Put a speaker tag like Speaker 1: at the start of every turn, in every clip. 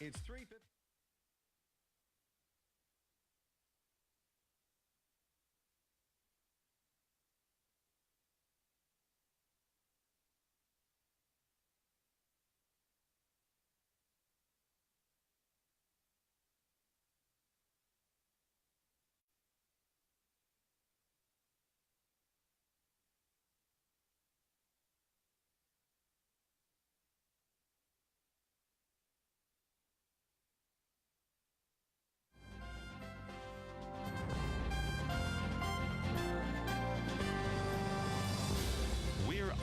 Speaker 1: It's 3.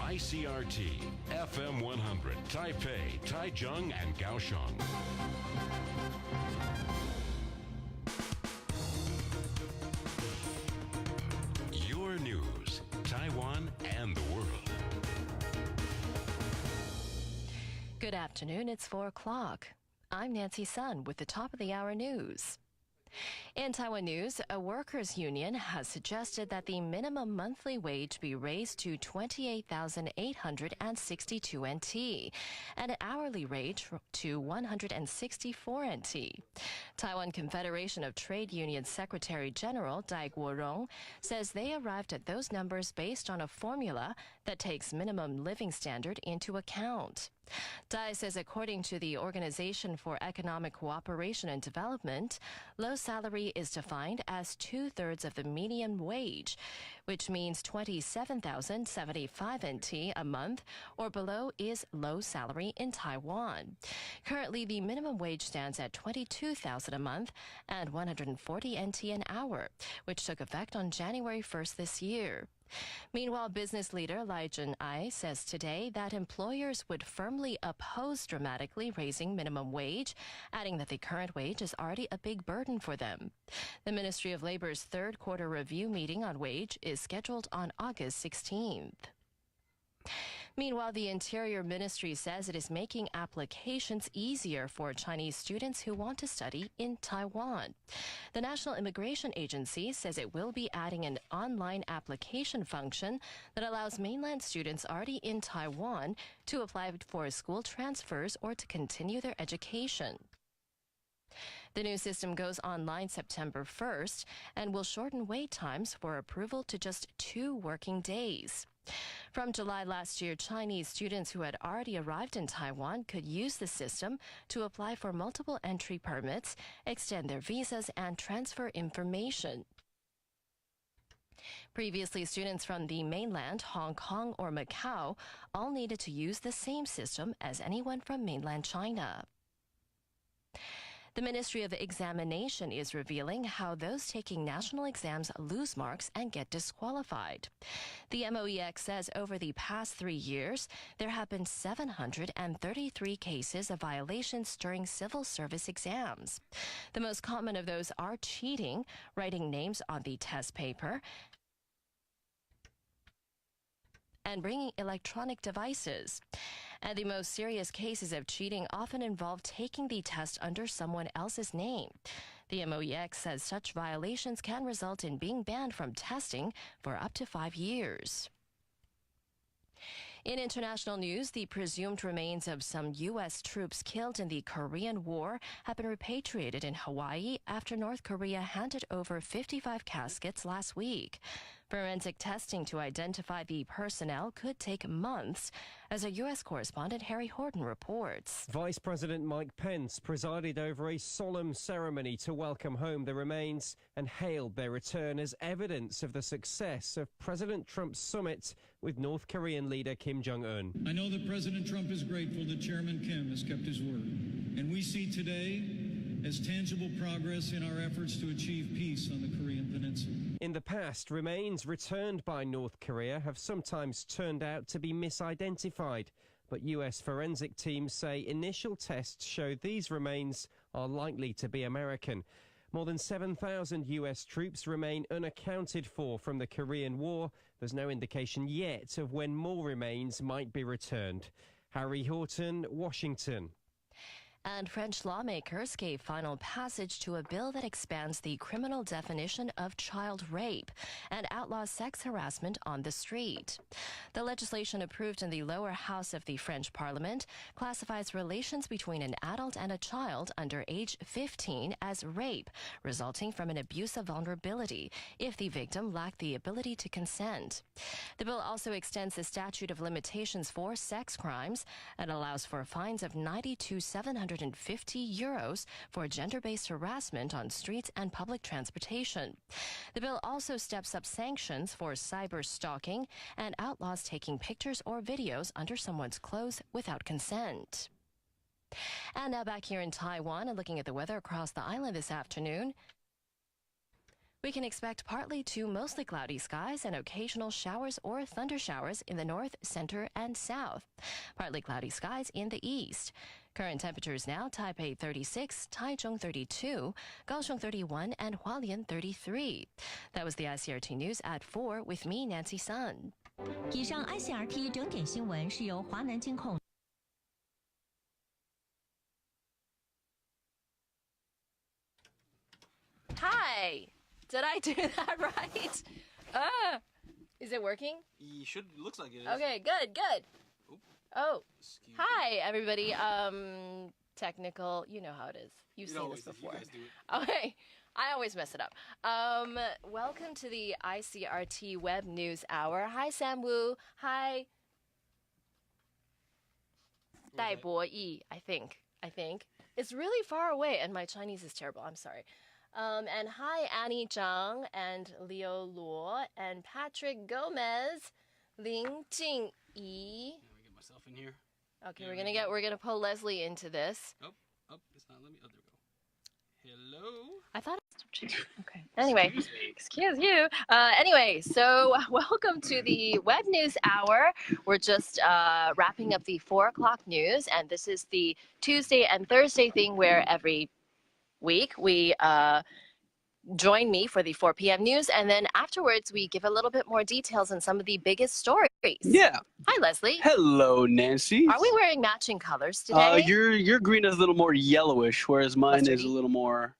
Speaker 2: ICRT FM 100, Taipei, Taichung, and Kaohsiung. Your news, Taiwan and the world.
Speaker 3: Good afternoon, it's 4 o'clock. I'm Nancy Sun with the top of the hour news. In Taiwan news, a workers' union has suggested that the minimum monthly wage be raised to 28,862 NT and an hourly rate to 164 NT. Taiwan Confederation of Trade Union Secretary General Dai Guorong says they arrived at those numbers based on a formula that takes minimum living standard into account. Dai says according to the Organization for Economic Cooperation and Development, low salary is defined as 2/3 of the median wage, which means 27,075 NT a month or below is low salary in Taiwan. Currently, the minimum wage stands at 22,000 a month and 140 NT an hour, which took effect on January 1st this year. Meanwhile, business leader Lai Chun-ai says today that employers would firmly oppose dramatically raising minimum wage, adding that the current wage is already a big burden for them. The Ministry of Labor's third quarter review meeting on wage is scheduled on August 16th. Meanwhile, the Interior Ministry says it is making applications easier for Chinese students who want to study in Taiwan. The National Immigration Agency says it will be adding an online application function that allows mainland students already in Taiwan to apply for school transfers or to continue their education. The new system goes online September 1st and will shorten wait times for approval to just 2 working days. From July last year, Chinese students who had already arrived in Taiwan could use the system to apply for multiple entry permits, extend their visas, and transfer information. Previously, students from the mainland, Hong Kong, or Macau all needed to use the same system as anyone from mainland China. The Ministry of Examination is revealing how those taking national exams lose marks and get disqualified. The MOEX says over the past 3 years, there have been 733 cases of violations during civil service exams. The most common of those are cheating, writing names on the test paper, and bringing electronic devices. And the most serious cases of cheating often involve taking the test under someone else's name. The MOEX says such violations can result in being banned from testing for up to 5 years. In international news, the presumed remains of some U.S. troops killed in the Korean War have been repatriated in Hawaii after North Korea handed over 55 caskets last week. Forensic testing to identify the personnel could take months, as a U.S. correspondent Harry Horton reports.
Speaker 4: Vice President Mike Pence presided over a solemn ceremony to welcome home the remains and hailed their return as evidence of the success of President Trump's summit with North Korean leader Kim Jong-un.
Speaker 5: I know that President Trump is grateful that Chairman Kim has kept his word, and we see today as tangible progress in our efforts to achieve peace on the Korean Peninsula.
Speaker 4: In the past, remains returned by North Korea have sometimes turned out to be misidentified, but U.S. forensic teams say initial tests show these remains are likely to be American. More than 7,000 U.S. troops remain unaccounted for from the Korean War. There's no indication yet of when more remains might be returned. Harry Horton, Washington.
Speaker 3: And French lawmakers gave final passage to a bill that expands the criminal definition of child rape and outlaws sex harassment on the street. The legislation approved in the lower house of the French parliament classifies relations between an adult and a child under age 15 as rape, resulting from an abuse of vulnerability if the victim lacked the ability to consent. The bill also extends the statute of limitations for sex crimes and allows for fines of 90 to 750 euros for gender-based harassment on streets and public transportation. The bill also steps up sanctions for cyber stalking and outlaws taking pictures or videos under someone's clothes without consent. And now back here in Taiwan and looking at the weather across the island this afternoon. We can expect partly to mostly cloudy skies and occasional showers or thunder showers in the north, center, and south. Partly cloudy skies in the east. Current temperatures now, Taipei 36, Taichung 32, Kaohsiung 31, and Hualien 33. That was the ICRT News at 4 with me, Nancy Sun.
Speaker 1: 以上 ICRT 整点新闻是由华南金控。
Speaker 3: Hi! Did I do that right? Is it working?
Speaker 6: You should. Looks like it is.
Speaker 3: Okay, good.
Speaker 6: Oop.
Speaker 3: Oh,
Speaker 6: Excuse
Speaker 3: hi everybody. Technical, you know how it is. You've seen this before.
Speaker 6: You guys do it.
Speaker 3: Okay, I always mess it up. Welcome to the ICRT Web News Hour. Hi, Sam Wu. Hi, Dai Bo Yi. I think it's really far away, and my Chinese is terrible. I'm sorry. And hi, Annie Zhang and Leo Luo and Patrick Gomez, Ling Jingyi.
Speaker 6: Let me get myself in here.
Speaker 3: Okay, we're gonna pull Leslie into this.
Speaker 6: Oh, it's not. Let me. Oh, there we go. Hello.
Speaker 3: I thought. Okay. Anyway, excuse you. Anyway, so welcome to the Web News Hour. We're just wrapping up the 4 o'clock news, and this is the Tuesday and Thursday thing where every week we join me for the 4 p.m. news, and then afterwards we give a little bit more details on some of the biggest stories.
Speaker 6: Yeah.
Speaker 3: Hi, Leslie.
Speaker 6: Hello, Nancy.
Speaker 3: Are we wearing matching colors today?
Speaker 6: Your green is a little more yellowish, whereas mine is a little more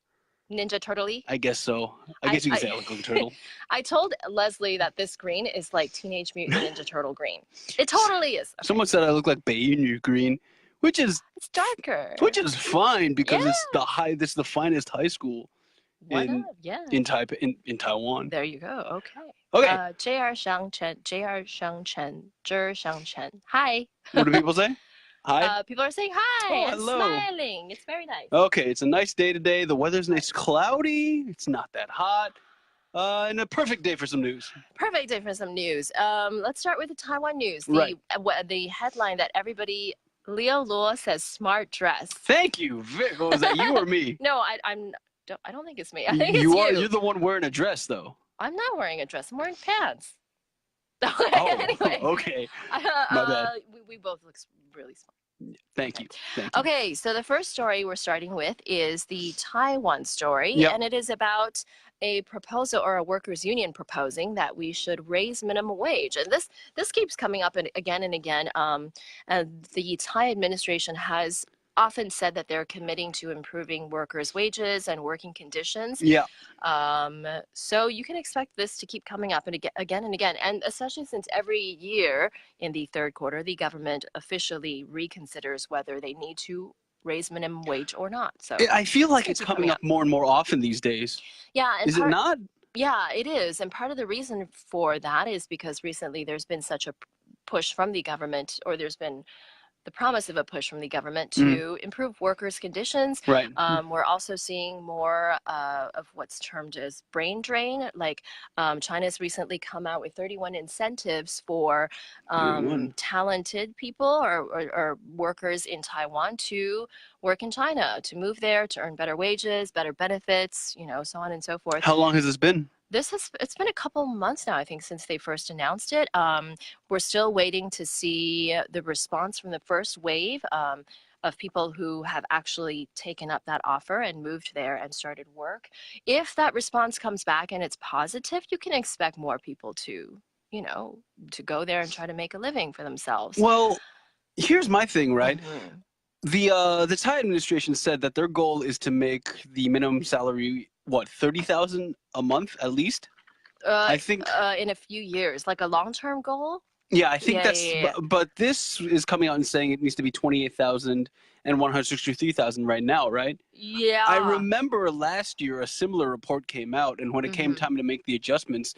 Speaker 3: Ninja Turtle-y?
Speaker 6: I guess so. I guess you could say I look like a turtle.
Speaker 3: I told Leslie that this green is like Teenage Mutant Ninja Turtle green. It totally is. Okay.
Speaker 6: Someone said I look like Bayou green, which is
Speaker 3: It's darker.
Speaker 6: Which is fine because
Speaker 3: Yeah.
Speaker 6: this is the finest high school in Taipei in Taiwan.
Speaker 3: There you go. Okay.
Speaker 6: Okay.
Speaker 3: JR Shangchen, JR Shangchen, Zhe Shangchen. Hi.
Speaker 6: What do people say? Hi.
Speaker 3: People are saying hi
Speaker 6: Oh,
Speaker 3: and
Speaker 6: hello.
Speaker 3: smiling. It's very nice.
Speaker 6: Okay, it's a nice day today. The weather's nice, cloudy. It's not that hot. And a perfect day for some news.
Speaker 3: Perfect day for some news. Let's start with the Taiwan news.
Speaker 6: Right.
Speaker 3: The headline that everybody, Leo Luo says smart dress.
Speaker 6: Thank you. Was that you or me?
Speaker 3: No, I don't think it's me. I think it's
Speaker 6: you are.
Speaker 3: you.
Speaker 6: You're the one wearing a dress, though.
Speaker 3: I'm not wearing a dress. I'm wearing pants.
Speaker 6: Oh,
Speaker 3: Anyway,
Speaker 6: okay. My bad.
Speaker 3: We both look really smart.
Speaker 6: Thank you. Thank you.
Speaker 3: Okay, so the first story we're starting with is the Taiwan story,
Speaker 6: Yep.
Speaker 3: and it is about a proposal or a workers' union proposing that we should raise minimum wage. And this keeps coming up again and again. And the Thai administration has often said that they're committing to improving workers' wages and working conditions.
Speaker 6: Yeah.
Speaker 3: So you can expect this to keep coming up and again and again. And especially since every year in the third quarter, the government officially reconsiders whether they need to raise minimum wage or not. So
Speaker 6: I feel like it's coming up more and more often these days.
Speaker 3: yeah, and
Speaker 6: Is it not?
Speaker 3: Yeah, it is. And part of the reason for that is because recently there's been such a push from the government, or there's been the promise of a push from the government to improve workers' conditions.
Speaker 6: Right.
Speaker 3: We're also seeing more of what's termed as brain drain. Like China's recently come out with 31 incentives for talented people or workers in Taiwan to work in China, to move there, to earn better wages, better benefits, so on and so forth.
Speaker 6: How long has this been?
Speaker 3: It's been a couple months now, I think, since they first announced it. We're still waiting to see the response from the first wave of people who have actually taken up that offer and moved there and started work. If that response comes back and it's positive, you can expect more people to go there and try to make a living for themselves.
Speaker 6: Well, here's my thing, right? The Thai administration said that their goal is to make the minimum salary, what, 30,000 a month at least? I think
Speaker 3: in a few years, like a long-term goal.
Speaker 6: Yeah, I think
Speaker 3: Yeah,
Speaker 6: that's.
Speaker 3: yeah, yeah.
Speaker 6: But this is coming out and saying it needs to be 28,000 and 163,000 right now, right?
Speaker 3: Yeah.
Speaker 6: I remember last year a similar report came out, and when it came time to make the adjustments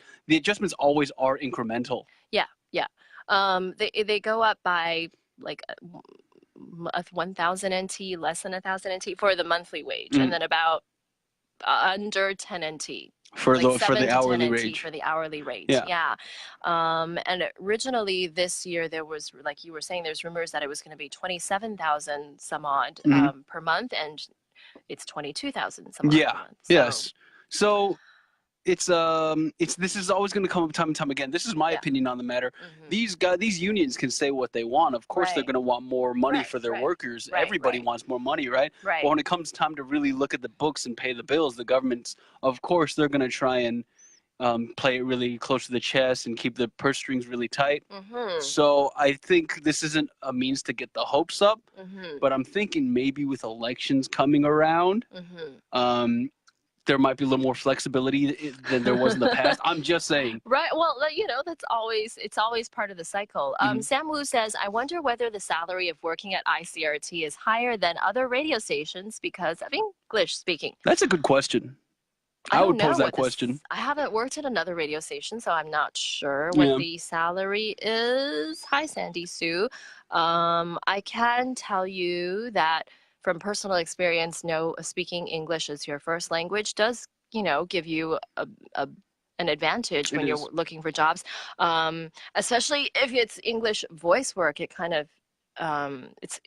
Speaker 6: always are incremental.
Speaker 3: Yeah, yeah. They go up by like 1,000 NT, less than 1,000 NT for the monthly wage, and then about under 10 NT.
Speaker 6: For
Speaker 3: Like
Speaker 6: the
Speaker 3: 7 to 10
Speaker 6: hourly
Speaker 3: NT
Speaker 6: wage.
Speaker 3: for the hourly rate.
Speaker 6: Yeah.
Speaker 3: Yeah. And originally this year there was, like you were saying, there's rumors that it was going to be 27,000 some odd per month, and it's 22,000 some odd
Speaker 6: Yeah.
Speaker 3: per month.
Speaker 6: Yes. So it's this is always going to come up time and time again. This is my opinion on the matter. These unions can say what they want. Of course, they're going to want more money for their workers. Everybody wants more money, right?
Speaker 3: Right.
Speaker 6: But when it comes time to really look at the books and pay the bills, the governments, of course, they're going to try and play it really close to the chest and keep the purse strings really tight. So I think this isn't a means to get the hopes up, but I'm thinking maybe with elections coming around, there might be a little more flexibility than there was in the past. I'm just saying.
Speaker 3: Right. Well, you know, it's always part of the cycle. Sam Wu says, I wonder whether the salary of working at ICRT is higher than other radio stations because of English speaking.
Speaker 6: That's a good question. I would pose that question.
Speaker 3: I haven't worked at another radio station, so I'm not sure what the salary is. Hi, Sandy Sue. I can tell you that from personal experience, speaking English as your first language does, give you an advantage when you're looking for jobs, especially if it's English voice work. It kind of it's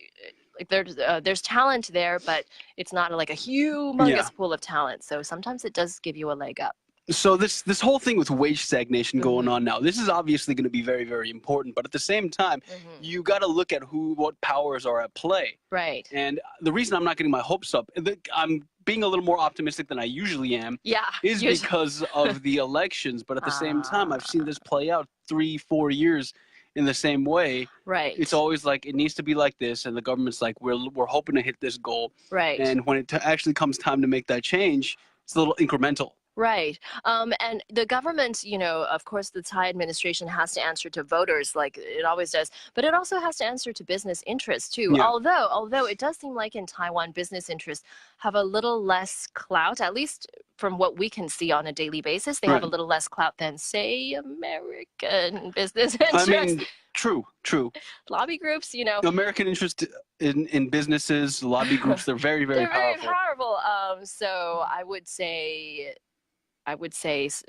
Speaker 3: like there's talent there, but it's not like a humongous pool of talent. So sometimes it does give you a leg up.
Speaker 6: So this whole thing with wage stagnation going on now, this is obviously going to be very, very important. But at the same time, you got to look at what powers are at play.
Speaker 3: Right.
Speaker 6: And the reason I'm not getting my hopes up, I'm being a little more optimistic than I usually am, is because of the elections. But at the same time, I've seen this play out 3-4 years in the same way.
Speaker 3: Right.
Speaker 6: It's always like it needs to be like this, and the government's like we're hoping to hit this goal.
Speaker 3: Right.
Speaker 6: And when it actually comes time to make that change, it's a little incremental.
Speaker 3: Right. And the government, of course, the Thai administration has to answer to voters like it always does, but it also has to answer to business interests too.
Speaker 6: Yeah.
Speaker 3: Although it does seem like in Taiwan, business interests have a little less clout, at least from what we can see on a daily basis. They have a little less clout than, say, American business interests.
Speaker 6: I mean, true.
Speaker 3: Lobby groups,
Speaker 6: American interest in businesses, lobby groups, they're very, very powerful.
Speaker 3: Very powerful. So I would say, at least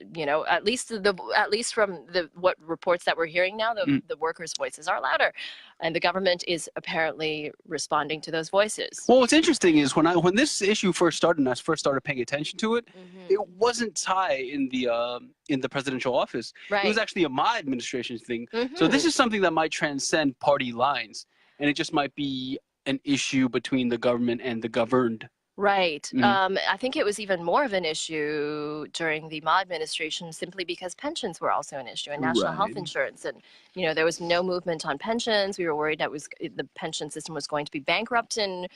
Speaker 3: from what reports that we're hearing now, the workers' voices are louder, and the government is apparently responding to those voices.
Speaker 6: Well, what's interesting is when this issue first started, and I first started paying attention to it, it wasn't Thai in the presidential office.
Speaker 3: Right.
Speaker 6: It was actually a Ma administration thing. So this is something that might transcend party lines, and it just might be an issue between the government and the governed.
Speaker 3: Right. I think it was even more of an issue during the Ma administration simply because pensions were also an issue and national health insurance. And, there was no movement on pensions. We were worried that the pension system was going to be bankrupt in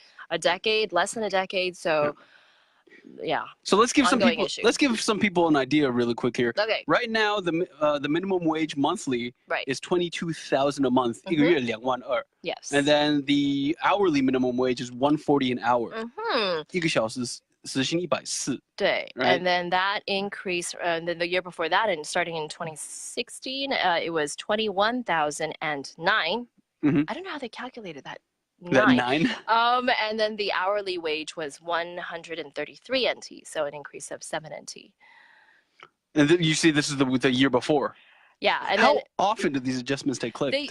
Speaker 3: less than a decade. So, yeah.
Speaker 6: So let's give some people an idea really quick here.
Speaker 3: Okay.
Speaker 6: Right now, the minimum wage monthly is 22,000 a month. 1个月22000.
Speaker 3: Yes.
Speaker 6: And then the hourly minimum wage is 140 an hour. 1个小时时薪140.
Speaker 3: 对.
Speaker 6: Right?
Speaker 3: And then that increase, and then the year before that, and starting in 2016, it was 21,009. I don't know how they calculated that. 9. And then the hourly wage was 133 NT, so an increase of 7 NT.
Speaker 6: And then you see, this is the year before.
Speaker 3: Yeah. And
Speaker 6: how
Speaker 3: then
Speaker 6: often do these adjustments take place?
Speaker 3: They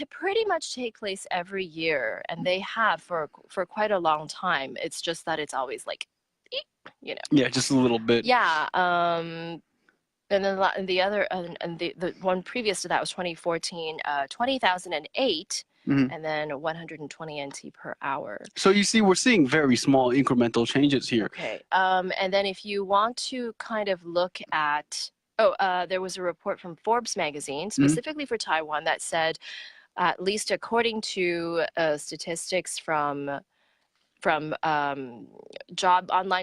Speaker 3: pretty much take place every year, and they have for quite a long time. It's just that it's always like,
Speaker 6: Yeah, just a little bit.
Speaker 3: Yeah. And then the other, and the one previous to that was 2014, 20,008. And then 120 NT per hour. So
Speaker 6: you see, we're seeing very small incremental changes here.
Speaker 3: Okay. And then if you want to kind of look at, there was a report from Forbes magazine specifically for Taiwan that said, at least according to statistics from online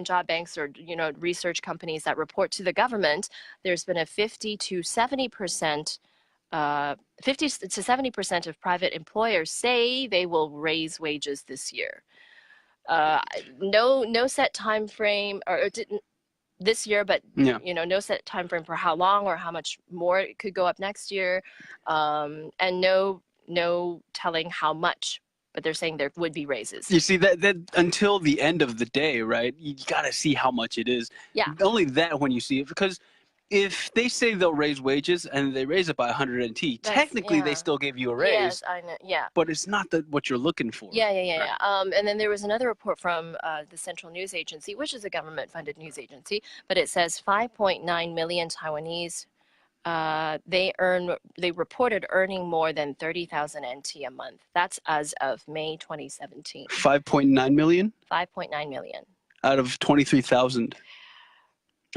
Speaker 3: job banks or research companies that report to the government, there's been a 50 to 70% of private employers say they will raise wages this year. No set time frame, or it didn't this year, but no set time frame for how long or how much more it could go up next year, and no telling how much. But they're saying there would be raises.
Speaker 6: You see that until the end of the day, right? You got to see how much it is.
Speaker 3: Yeah.
Speaker 6: Only that when you see it, because if they say they'll raise wages and they raise it by 100 NT, technically they still give you a raise.
Speaker 3: Yes, I know. Yeah.
Speaker 6: But it's not what you're looking for.
Speaker 3: Yeah. And then there was another report from the Central News Agency, which is a government-funded news agency, but it says 5.9 million Taiwanese. They reported earning more than 30,000 NT a month. That's as of May 2017.
Speaker 6: 5.9 million?
Speaker 3: 5.9 million.
Speaker 6: Out of 23,000.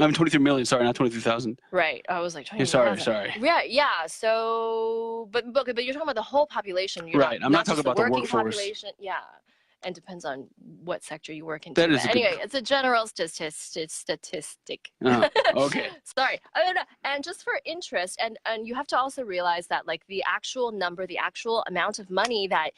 Speaker 6: I mean, 23 million, sorry, not 23,000.
Speaker 3: Right. I was like, 23,000.
Speaker 6: Sorry.
Speaker 3: Yeah. So, but you're talking about the whole population.
Speaker 6: Right. I'm not talking about the workforce.
Speaker 3: Population. Yeah. And depends on what sector you work in.
Speaker 6: That is
Speaker 3: anyway, it's a general statistic.
Speaker 6: Okay.
Speaker 3: Sorry. And just for interest, and you have to also realize that like the actual number, the actual amount of money that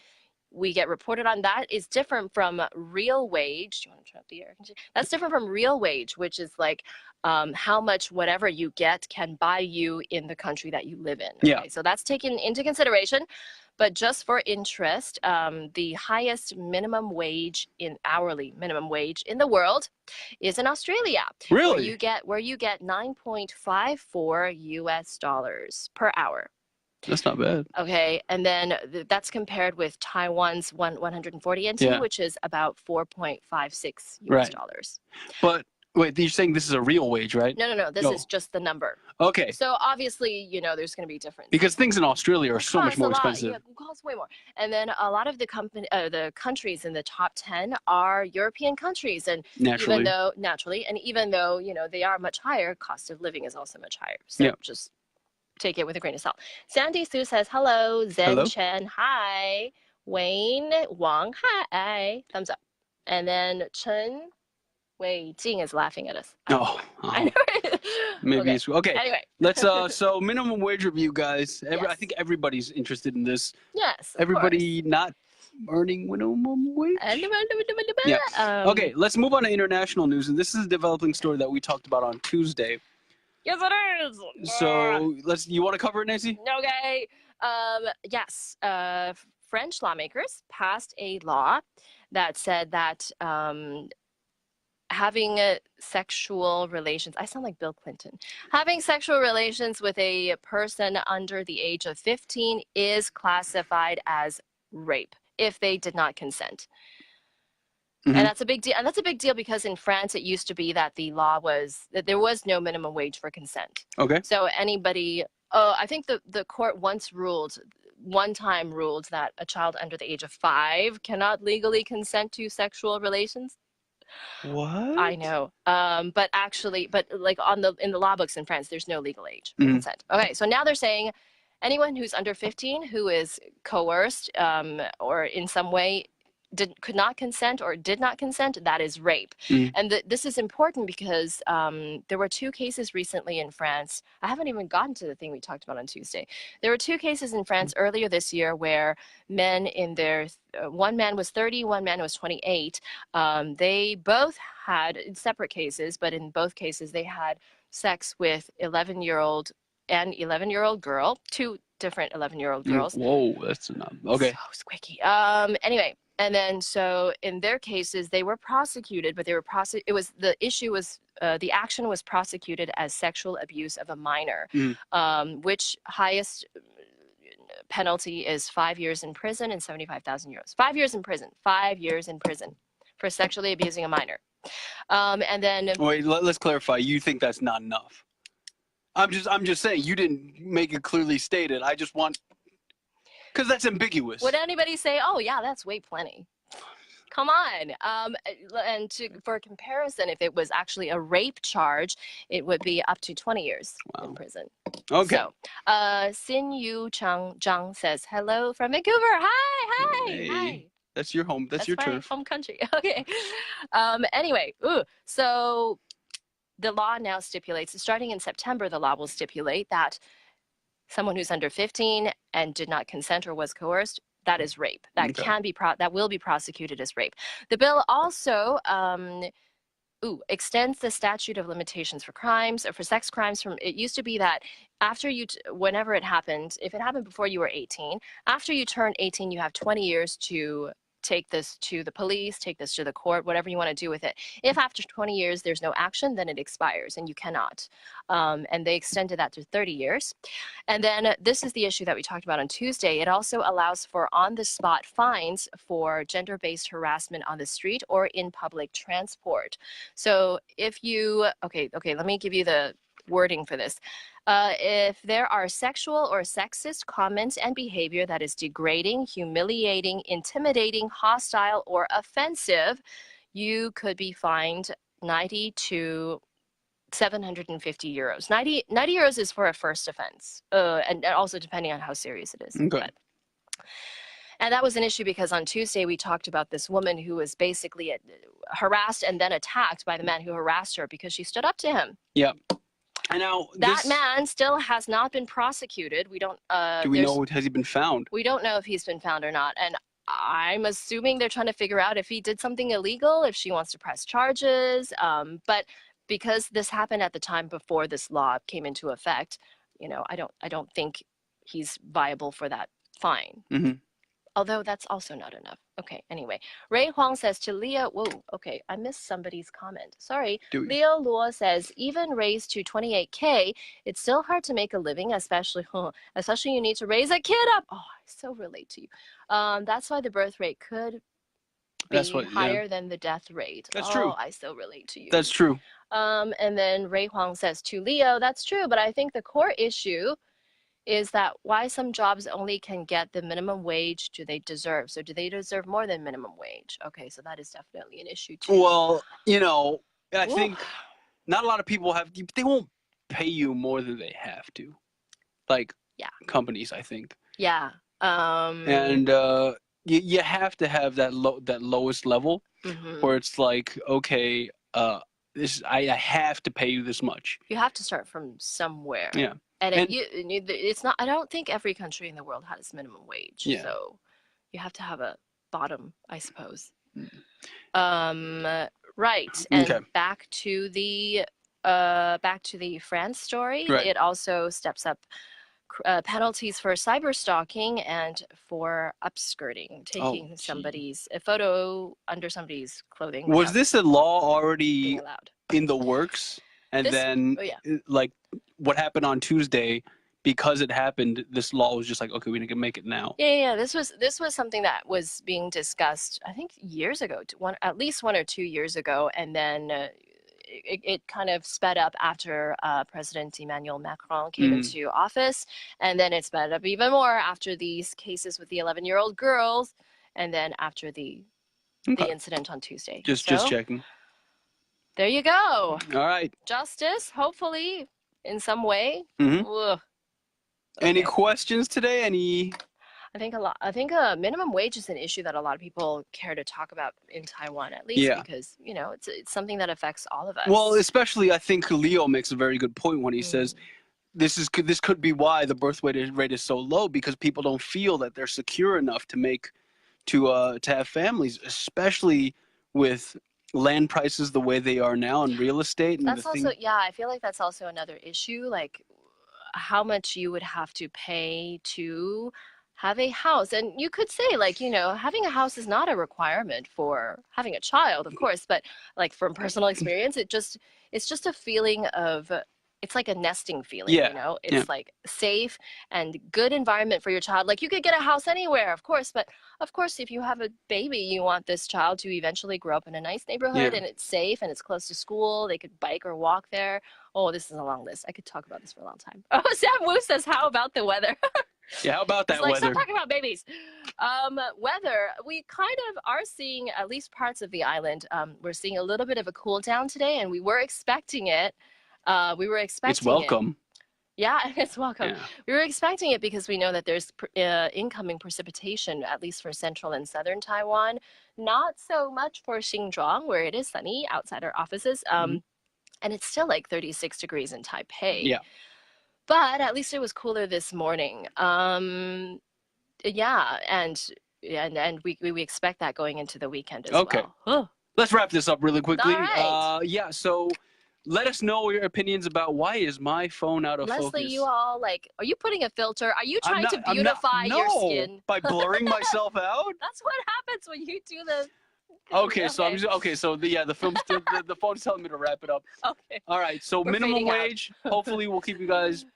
Speaker 3: we get reported on, that is different from real wage. Do you want to turn up the air conditioner? That's different from real wage, which is like how much whatever you get can buy you in the country that you live in. Okay?
Speaker 6: Yeah.
Speaker 3: So that's taken into consideration. But just for interest, the highest minimum wage hourly minimum wage in the world is in Australia.
Speaker 6: Really?
Speaker 3: Where you get $9.54 US per hour.
Speaker 6: That's not bad.
Speaker 3: Okay, and then that's compared with Taiwan's 140 NT, which is about 4.56 US dollars.
Speaker 6: But wait, you're saying this is a real wage, right?
Speaker 3: No. This is just the number.
Speaker 6: Okay.
Speaker 3: So obviously, there's going to be difference.
Speaker 6: Because things in Australia are so much more expensive.
Speaker 3: Yeah, it costs way more. And then a lot of the countries in the top 10 are European countries, and even though they are much higher, cost of living is also much higher. So just take it with a grain of salt. Sandy Sue says hello. Zen Chen, hi. Wayne Wang, hi. Thumbs up. And then Chen Wei Jing is laughing at us. I know.
Speaker 6: Maybe it's okay.
Speaker 3: Anyway,
Speaker 6: let's so minimum wage review, guys. I think everybody's interested in this.
Speaker 3: Yes.
Speaker 6: Everybody not earning minimum wage. Yeah. Okay, let's move on to international news, and this is a developing story that we talked about on Tuesday.
Speaker 3: Yes, it is.
Speaker 6: So you want to cover it, Nancy?
Speaker 3: Okay. Yes. French lawmakers passed a law that said that having sexual relations, I sound like Bill Clinton, having sexual relations with a person under the age of 15 is classified as rape if they did not consent. And that's a big deal. And that's a big deal because in France, it used to be that the law was that there was no minimum wage for consent.
Speaker 6: Okay.
Speaker 3: So anybody, I think the court one time ruled that a child under the age of 5 cannot legally consent to sexual relations.
Speaker 6: What?
Speaker 3: I know. But like in the law books in France, there's no legal age for consent. Okay. So now they're saying anyone who's under 15 who is coerced or in some way could not consent or did not consent, that is rape. And this is important because there were 2 cases recently in France. I haven't even gotten to the thing we talked about on Tuesday. There were 2 cases in France earlier this year where men in their one man was 30, one man was 28. They both had separate cases, but in both cases they had sex with 11-year-old and 11-year-old girl, 2 different 11-year-old girls.
Speaker 6: Whoa, that's not okay.
Speaker 3: So squicky. Anyway. And then, so in their cases, they were prosecuted, but the action was prosecuted as sexual abuse of a minor, which highest penalty is 5 years in prison and 75,000 euros. 5 years in prison. 5 years in prison for sexually abusing a minor. And then
Speaker 6: wait, let's clarify. You think that's not enough? I'm just saying you didn't make it clearly stated. I just want. Because that's ambiguous.
Speaker 3: Would anybody say, oh, yeah, that's way plenty? Come on. And for comparison, if it was actually a rape charge, it would be up to 20 years in prison.
Speaker 6: Okay.
Speaker 3: So, Xin Yu Zhang says, hello from Vancouver. Hi.
Speaker 6: That's your home. That's your
Speaker 3: my
Speaker 6: turf.
Speaker 3: home country. Okay. Anyway, so the law now stipulates, starting in September, the law will stipulate that someone who's under 15 and did not consent or was coerced, that is rape. That that will be prosecuted as rape. The bill also extends the statute of limitations for crimes or for sex crimes from, it used to be that after whenever it happened, if it happened before you were 18, after you turn 18, you have 20 years to take this to the police, take this to the court, whatever you want to do with it. If after 20 years there's no action, then it expires and you cannot. And they extended that to 30 years. And then this is the issue that we talked about on Tuesday. It also allows for on-the-spot fines for gender-based harassment on the street or in public transport. So if you, okay, let me give you the wording for this. If there are sexual or sexist comments and behavior that is degrading, humiliating, intimidating, hostile, or offensive, you could be fined 90 to 750 euros. 90 euros is for a first offense, and also depending on how serious it is.
Speaker 6: Okay.
Speaker 3: And that was an issue because on Tuesday we talked about this woman who was basically harassed and then attacked by the man who harassed her because she stood up to him.
Speaker 6: Yeah. And now
Speaker 3: that man still has not been prosecuted. We don't.
Speaker 6: Do we know, has he been found?
Speaker 3: We don't know if he's been found or not. And I'm assuming they're trying to figure out if he did something illegal, if she wants to press charges. But because this happened at the time before this law came into effect, you know, I don't think he's viable for that fine.
Speaker 6: Mm-hmm.
Speaker 3: Although that's also not enough. Okay, anyway. Ray Huang says to Leo, whoa, okay, I missed somebody's comment. Sorry. Leo Luo says, even raised to 28K, it's still hard to make a living, especially you need to raise a kid up. Oh, I so relate to you. That's why the birth rate could be higher than the death rate.
Speaker 6: That's true.
Speaker 3: I so relate to you.
Speaker 6: That's true.
Speaker 3: And then Ray Huang says to Leo, that's true, but I think the core issue is that why some jobs only can get the minimum wage do they deserve? So do they deserve more than minimum wage? Okay, so that is definitely an issue too.
Speaker 6: Well, you know, I think not a lot of people they won't pay you more than they have to. Like companies, I think. Yeah. And you have to have that lowest level where it's like, okay, I have to pay you this much.
Speaker 3: You have to start from somewhere.
Speaker 6: Yeah.
Speaker 3: And it's not, I don't think every country in the world has minimum wage.
Speaker 6: Yeah.
Speaker 3: So you have to have a bottom, I suppose. Right. And back to the France story.
Speaker 6: Right.
Speaker 3: It also steps up penalties for cyber stalking and for upskirting, taking a photo under somebody's clothing.
Speaker 6: Was this a law already in the works? And then, like, what happened on Tuesday, because it happened, this law was just like, okay, we can make it now.
Speaker 3: Yeah. This was something that was being discussed, I think, years ago, at least 1 or 2 years ago, and then it kind of sped up after President Emmanuel Macron came into office, and then it sped up even more after these cases with the 11-year-old girls, and then after the incident on Tuesday.
Speaker 6: Just checking.
Speaker 3: There you go.
Speaker 6: All right.
Speaker 3: Justice, hopefully, in some way.
Speaker 6: Any questions today?
Speaker 3: I think minimum wage is an issue that a lot of people care to talk about in Taiwan, at least because, you know, it's something that affects all of us.
Speaker 6: Well, especially I think Leo makes a very good point when he says this could be why the birth rate is so low, because people don't feel that they're secure enough to have families, especially with land prices the way they are now and real estate. And
Speaker 3: that's also, I feel like that's also another issue, like how much you would have to pay to have a house. And you could say, like, you know, having a house is not a requirement for having a child, of course, but like from personal experience, it's just a feeling of, it's like a nesting feeling, you know, it's like safe and good environment for your child. Like you could get a house anywhere, of course, but of course, if you have a baby, you want this child to eventually grow up in a nice neighborhood and it's safe and it's close to school. They could bike or walk there. Oh, this is a long list. I could talk about this for a long time. Oh, Sam Wu says, how about the weather?
Speaker 6: Yeah, how about that weather?
Speaker 3: Stop talking about babies. Weather, we kind of are seeing, at least parts of the island, we're seeing a little bit of a cool down today, and we were expecting it.
Speaker 6: It's welcome.
Speaker 3: Yeah, it's welcome.
Speaker 6: Yeah.
Speaker 3: We were expecting it because we know that there's incoming precipitation, at least for central and southern Taiwan. Not so much for Xinzhuang, where it is sunny outside our offices. And it's still like 36 degrees in Taipei.
Speaker 6: Yeah.
Speaker 3: But at least it was cooler this morning. Yeah, and we expect that going into the weekend as well.
Speaker 6: Let's wrap this up really quickly.
Speaker 3: All right.
Speaker 6: Yeah, so let us know your opinions about why is my phone out of
Speaker 3: Leslie,
Speaker 6: focus.
Speaker 3: you all like, are you putting a filter? Are you trying to beautify your skin?
Speaker 6: By blurring myself out?
Speaker 3: That's what happens when you do the...
Speaker 6: Okay, so the film's the phone's telling me to wrap it up.
Speaker 3: Okay.
Speaker 6: All right, so
Speaker 3: We're
Speaker 6: minimum
Speaker 3: fading out.
Speaker 6: wage. Hopefully, we'll keep you guys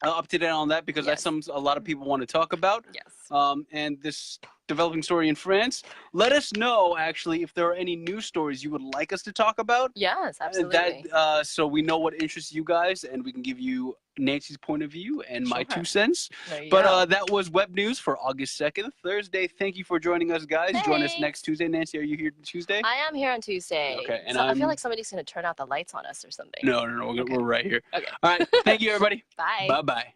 Speaker 6: up to date on that because that's something a lot of people want to talk about.
Speaker 3: Yes.
Speaker 6: And this developing story in France. Let us know actually if there are any news stories you would like us to talk about.
Speaker 3: Yes, absolutely.
Speaker 6: So we know what interests you guys, and we can give you Nancy's point of view and my 2 cents.
Speaker 3: There you
Speaker 6: But
Speaker 3: go.
Speaker 6: that was Web News for August 2nd, Thursday. Thank you for joining us, guys. Join us
Speaker 3: Thanks.
Speaker 6: next Tuesday. Nancy, are you here Tuesday?
Speaker 3: I am here on Tuesday.
Speaker 6: Okay, and
Speaker 3: so I
Speaker 6: I'm-
Speaker 3: feel like somebody's going to turn out the lights on us or something.
Speaker 6: No, we're right here.
Speaker 3: Okay.
Speaker 6: All right, thank you, everybody.
Speaker 3: Bye.
Speaker 6: Bye-bye.